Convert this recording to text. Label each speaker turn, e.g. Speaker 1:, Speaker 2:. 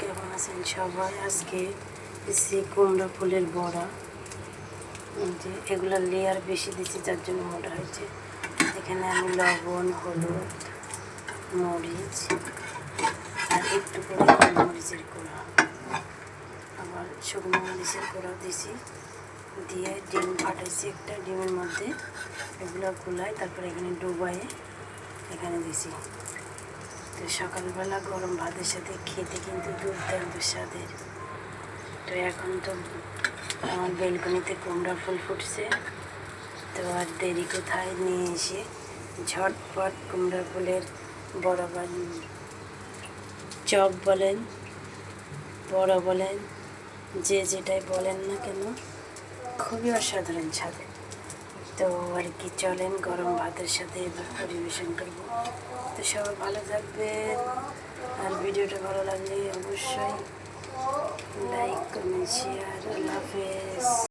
Speaker 1: কেমন আছেন সবাই? আজকে দিচ্ছি কুমড়া ফুলের বড়া। যে এগুলো লেয়ার বেশি দিচ্ছি যার জন্য মোটা হয়েছে। এখানে আমি লবণ, হলুদ, মরিচ আর একটু করে মরিচের গুঁড়া, আবার শুকনো মরিচের গুঁড়া দিছি, দিয়ে ডিম ফাটাইছি একটা। ডিমের মধ্যে এগুলো গুলাই তারপরে এখানে ডুবাই এখানে দিছি। তো সকালবেলা গরম ভাতের সাথে খেতে কিন্তু দুর্দান্ত স্বাদের। তো এখন তো আমার বেলকনিতে কুমড়া ফুল ফুটছে, তো আর দেরি কোথায়, নিয়ে এসে ঝটপট কুমড়া ফুলের বড়া চপ বলেন, বড়া বলেন, যে যেটাই বলেন না কেন, খুবই অসাধারণ স্বাদের। তো আর কি, চলেন গরম ভাতের সাথে এবার পরিবেশন করবো। তো সবাই ভালো থাকবেন, আর ভিডিওটা ভালো লাগলে অবশ্যই লাইক, কমেন্ট, শেয়ার। আল্লাহ হাফেজ।